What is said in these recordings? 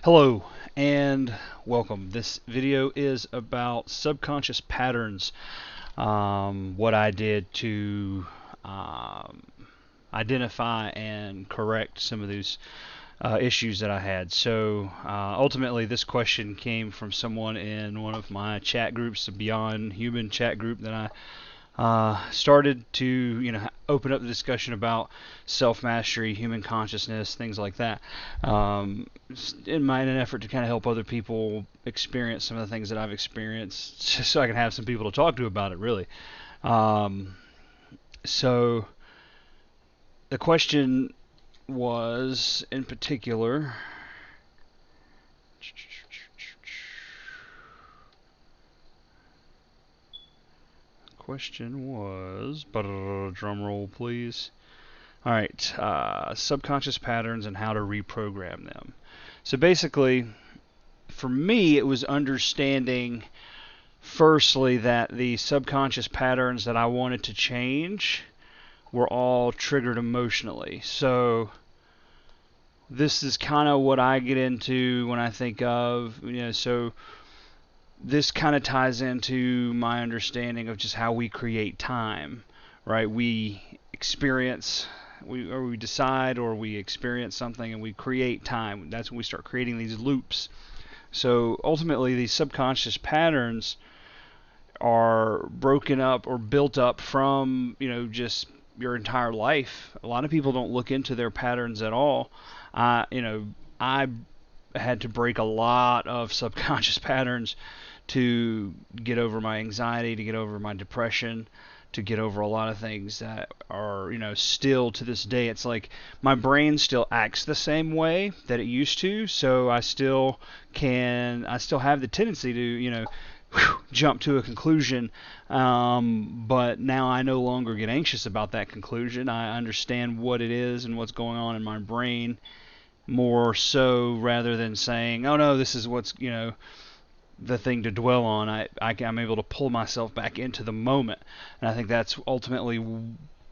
Hello and welcome. This video is about subconscious patterns. What I did to um, identify and correct some of these issues that I had. So ultimately, this question came from someone in one of my chat groups, the Beyond Human chat group that I started to open up the discussion about self-mastery, human consciousness, things like that, in an effort to kind of help other people experience some of the things that I've experienced, just so I can have some people to talk to about it, really. um, so the question was, in particular, drum roll please. All right, subconscious patterns and how to reprogram them. So basically, for me, it was understanding, firstly, that the subconscious patterns that I wanted to change were all triggered emotionally. So this is kind of what I get into when I think of, so this kind of ties into my understanding of just how we create time, right? We experience, we decide, or we experience something and we create time. That's when we start creating these loops. So ultimately, these subconscious patterns are broken up or built up from, just your entire life. A lot of people don't look into their patterns at all. I had to break a lot of subconscious patterns to get over my anxiety, to get over my depression, to get over a lot of things that are, still to this day. It's like my brain still acts the same way that it used to, so I still have the tendency to, jump to a conclusion, but now I no longer get anxious about that conclusion. I understand what it is and what's going on in my brain more so, rather than saying, oh no, this is what's, the thing to dwell on. I'm able to pull myself back into the moment, and I think that's ultimately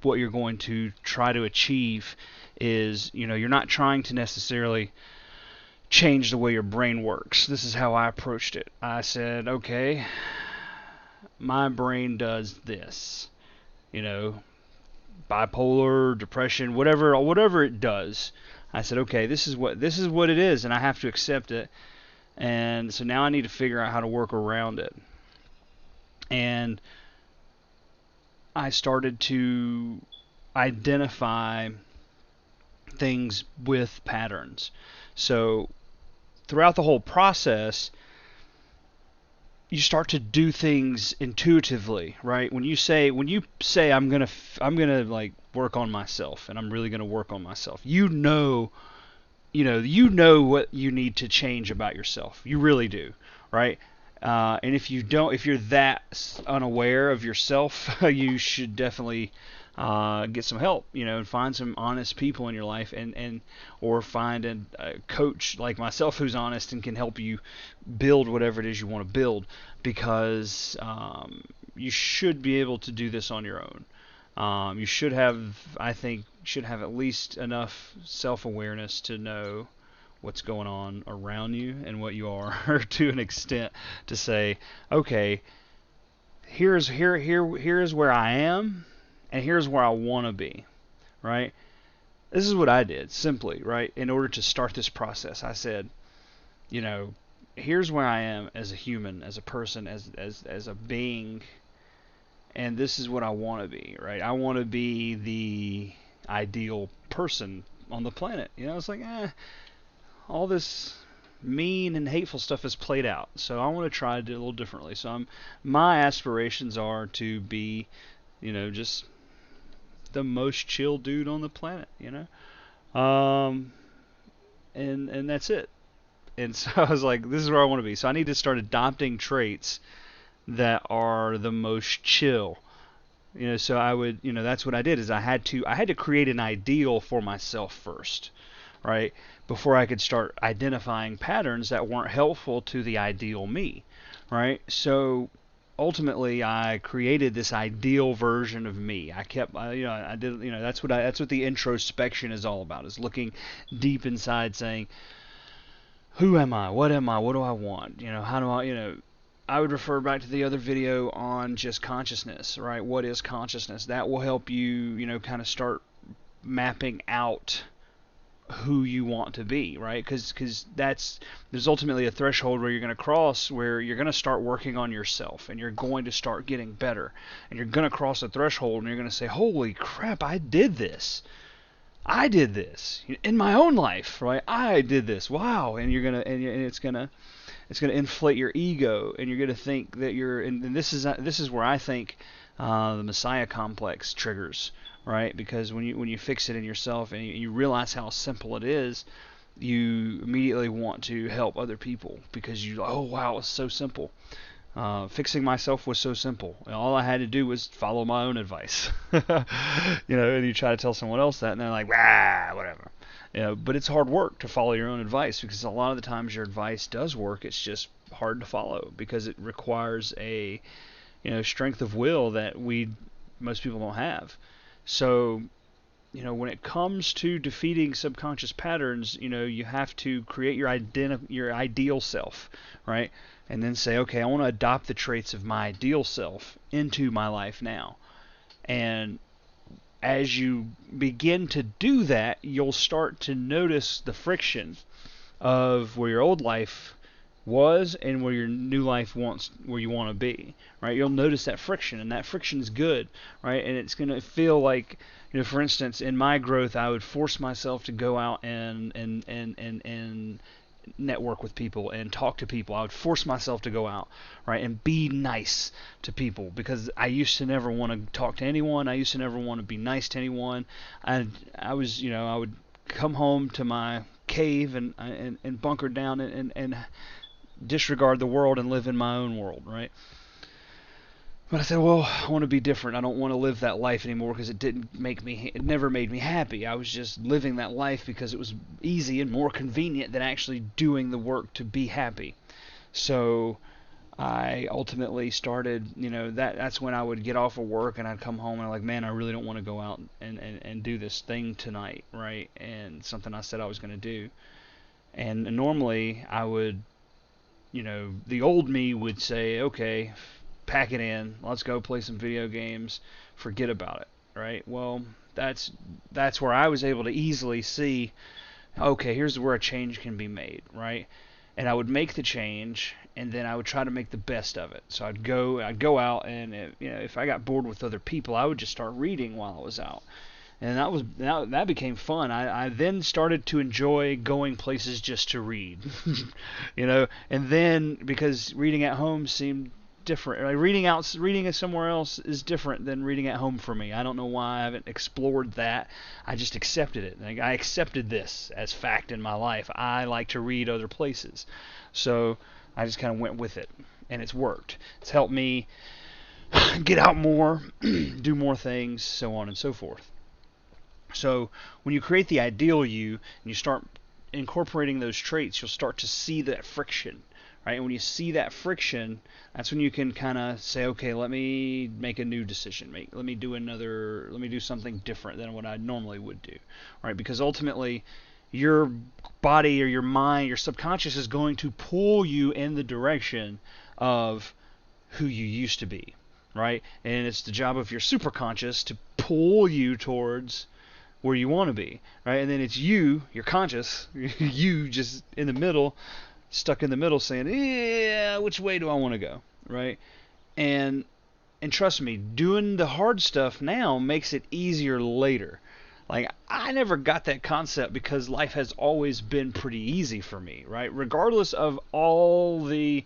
what you're going to try to achieve. Is, you're not trying to necessarily change the way your brain works. This is how I approached it. I said, okay, my brain does this, bipolar, depression, whatever it does. I said, okay, this is what it is, and I have to accept it. And so now I need to figure out how to work around it. And I started to identify things with patterns. So throughout the whole process, you start to do things intuitively, right? When you say I'm gonna like work on myself, and I'm really gonna work on myself, what you need to change about yourself. You really do, right? And if you're that unaware of yourself, you should definitely get some help, and find some honest people in your life, or find a coach like myself who's honest and can help you build whatever it is you want to build, because you should be able to do this on your own. You should have, I think, at least enough self-awareness to know what's going on around you and what you are to an extent to say, okay, here's where I am, and here's where I want to be, right? This is what I did, simply, right? In order to start this process, I said, here's where I am as a human, as a person, as a being, and this is what I want to be, right? I want to be the ideal person on the planet. It's like, all this mean and hateful stuff is played out, so I want to try to do it a little differently. So my aspirations are to be, just the most chill dude on the planet, and that's it. And so I was like, this is where I want to be. So I need to start adopting traits that are the most chill. So I would, that's what I did. Is I had to create an ideal for myself first, right? Before I could start identifying patterns that weren't helpful to the ideal me, right? So ultimately, I created this ideal version of me. I kept, I did, that's what the introspection is all about. Is looking deep inside, saying, who am I? What am I? What do I want? How do I, I would refer back to the other video on just consciousness, right? What is consciousness? That will help you, kind of start mapping out who you want to be, right? Because there's ultimately a threshold where you're going to cross, where you're going to start working on yourself, and you're going to start getting better, and you're going to cross a threshold, and you're going to say, holy crap, I did this in my own life, right? I did this, wow. And you're gonna, and it's gonna inflate your ego, and you're gonna think that and this is where I think the Messiah complex triggers, right? Because when you fix it in yourself, and you realize how simple it is, you immediately want to help other people, because oh wow, it's so simple. Fixing myself was so simple. All I had to do was follow my own advice. And you try to tell someone else that, and they're like, whatever. But it's hard work to follow your own advice, because a lot of the times your advice does work. It's just hard to follow, because it requires a, strength of will that most people don't have. So, when it comes to defeating subconscious patterns, you have to create your ideal self, right? And then say, okay, I want to adopt the traits of my ideal self into my life now. And as you begin to do that, you'll start to notice the friction of where your old life was and where your new life where you want to be, right? You'll notice that friction, and that friction is good, right? And it's going to feel like, for instance, in my growth, I would force myself to go out and network with people and talk to people. I would force myself to go out, right, and be nice to people, because I used to never want to talk to anyone. I used to never want to be nice to anyone. I would come home to my cave and bunker down and disregard the world and live in my own world, right? But I said, well, I want to be different. I don't want to live that life anymore, because it never made me happy. I was just living that life because it was easy and more convenient than actually doing the work to be happy. So I ultimately started, that's when I would get off of work and I'd come home and I'm like, man, I really don't want to go out and do this thing tonight, right? And something I said I was going to do. And normally I would, the old me would say, okay, pack it in, let's go play some video games, forget about it, right? Well, that's where I was able to easily see, okay, here's where a change can be made, right? And I would make the change, and then I would try to make the best of it. So I'd go out, and if I got bored with other people, I would just start reading while I was out. And that became fun. I then started to enjoy going places just to read, and then, because reading at home seemed different. Like reading somewhere else is different than reading at home for me. I don't know why. I haven't explored that. I just accepted it. Like, I accepted this as fact in my life. I like to read other places, so I just kind of went with it, and it's worked. It's helped me get out more, do more things, so on and so forth. So when you create the ideal you and you start incorporating those traits, you'll start to see that friction, right? And when you see that friction, that's when you can kind of say, okay, let me make a new decision. Let me do something different than what I normally would do, right? Because ultimately, your body or your mind, your subconscious is going to pull you in the direction of who you used to be, right? And it's the job of your superconscious to pull you towards where you want to be, right? And then it's your conscious, you just in the middle, stuck in the middle, saying, yeah, which way do I want to go, right? And trust me, doing the hard stuff now makes it easier later. Like, I never got that concept because life has always been pretty easy for me, right? Regardless of all the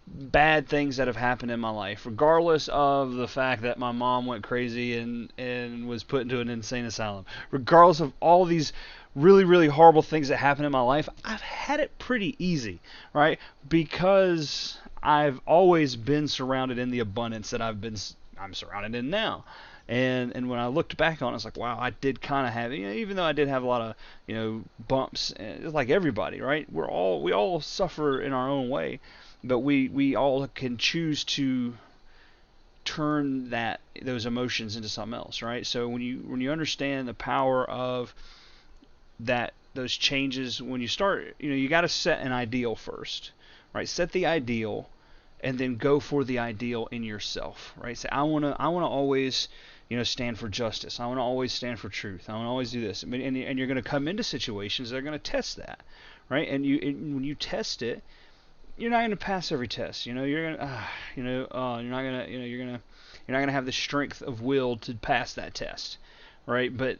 bad things that have happened in my life, regardless of the fact that my mom went crazy and was put into an insane asylum, regardless of all these really, really horrible things that happened in my life, I've had it pretty easy, right? Because I've always been surrounded in the abundance that I'm surrounded in now. And when I looked back on it, it's like, wow, I did kind of have, even though I did have a lot of, bumps, like everybody, right? We all suffer in our own way. But we all can choose to turn those emotions into something else, right? So when you understand the power of that those changes when you start. You got to set an ideal first, right? Set the ideal, and then go for the ideal in yourself, right? Say, I wanna always, stand for justice. I want to always stand for truth. I want to always do this. And you're going to come into situations that are going to test that, right? And when you test it, you're not going to pass every test. You're going to, you're not going to, you're not going to have the strength of will to pass that test, right? But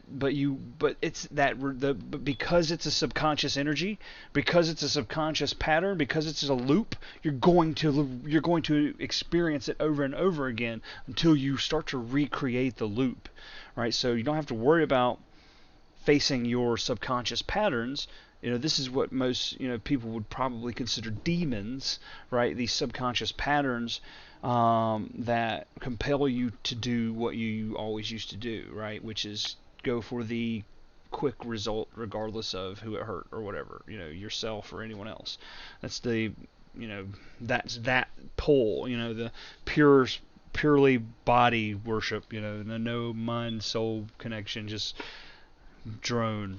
it's but because it's a subconscious energy, because it's a subconscious pattern, because it's a loop, you're going to experience it over and over again until you start to recreate the loop, right? So you don't have to worry about facing your subconscious patterns. This is what most people would probably consider demons, right? These subconscious patterns that compel you to do what you always used to do, right? Which is go for the quick result, regardless of who it hurt or whatever, yourself or anyone else. That's that's that pull, the purely body worship, the no mind soul connection, just drone,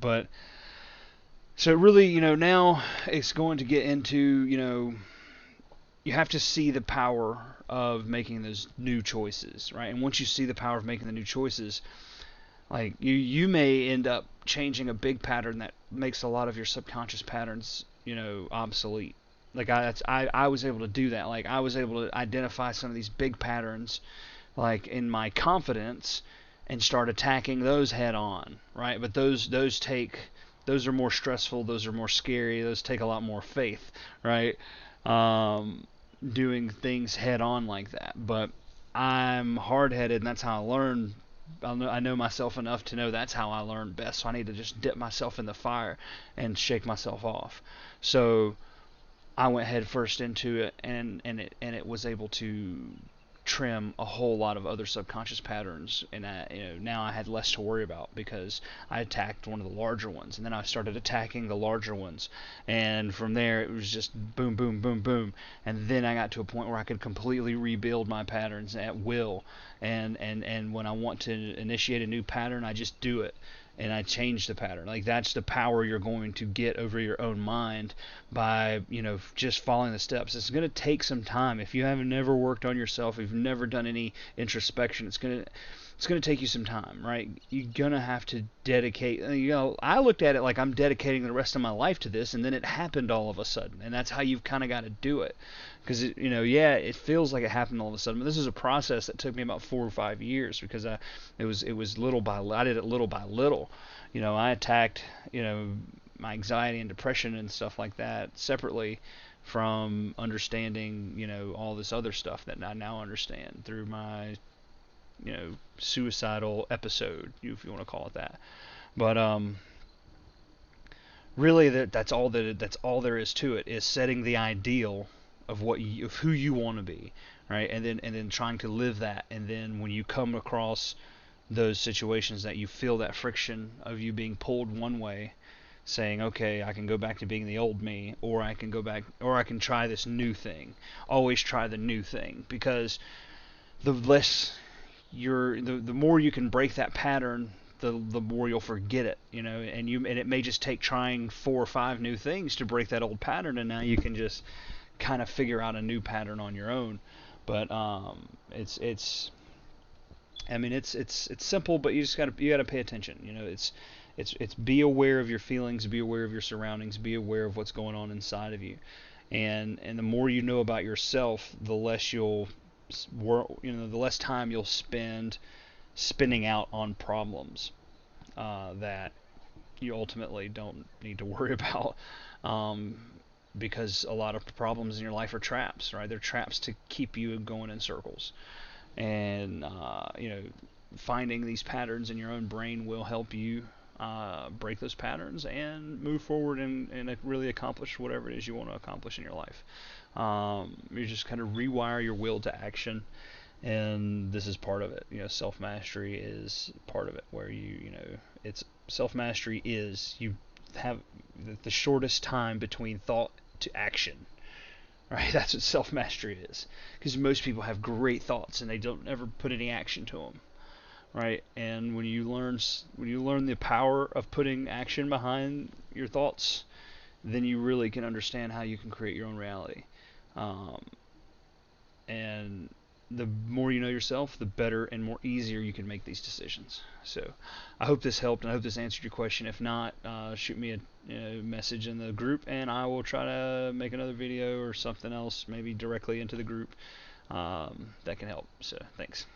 but so really, now it's going to get into, you have to see the power of making those new choices, right? And once you see the power of making the new choices, like you may end up changing a big pattern that makes a lot of your subconscious patterns, obsolete. Like I was able to do that. Like I was able to identify some of these big patterns, like in my confidence, and start attacking those head on, right? But those are more stressful, those are more scary, those take a lot more faith, right? Doing things head on like that. But I'm hard-headed, and that's how I learn. I know myself enough to know that's how I learn best. So I need to just dip myself in the fire and shake myself off. So I went head first into it, and it was able to trim a whole lot of other subconscious patterns, and now I had less to worry about because I attacked one of the larger ones, and then I started attacking the larger ones, and from there it was just boom, boom, boom, boom, and then I got to a point where I could completely rebuild my patterns at will, and when I want to initiate a new pattern, I just do it. And I change the pattern. Like that's the power you're going to get over your own mind by, just following the steps. It's going to take some time. If you haven't never worked on yourself, if you've never done any introspection, it's going to take you some time, right? You're going to have to dedicate. I looked at it like I'm dedicating the rest of my life to this, and then it happened all of a sudden. And that's how you've kind of got to do it. Because, it feels like it happened all of a sudden. But this is a process that took me about 4 or 5 years because it was little by little. I did it little by little. I attacked, my anxiety and depression and stuff like that separately from understanding, all this other stuff that I now understand through my, suicidal episode, if you want to call it that. But really, that's all there is to it, is setting the ideal of of who you want to be, right? And then trying to live that. And then when you come across those situations that you feel that friction of you being pulled one way, saying, okay, I can go back to being the old me, or I can try this new thing. Always try the new thing, because the more you can break that pattern, the more you'll forget it, and it may just take trying 4 or 5 new things to break that old pattern, and now you can just kind of figure out a new pattern on your own. But it's simple, but you gotta pay attention. It's be aware of your feelings, be aware of your surroundings, be aware of what's going on inside of you, and the more you know about yourself, the less the less time you'll spend spinning out on problems that you ultimately don't need to worry about. Because a lot of problems in your life are traps, right? They're traps to keep you going in circles. And, finding these patterns in your own brain will help you break those patterns and move forward and really accomplish whatever it is you want to accomplish in your life. You just kind of rewire your will to action, and this is part of it. Self-mastery is part of it, where it's self-mastery is you have the shortest time between thought to action, right? That's what self-mastery is, because most people have great thoughts and they don't ever put any action to them. right? And when you learn the power of putting action behind your thoughts, then you really can understand how you can create your own reality. Um, and the more you know yourself, the better and more easier you can make these decisions. So I hope this helped, and I hope this answered your question. If not, shoot me a message in the group, and I will try to make another video or something else, maybe directly into the group, that can help. So thanks.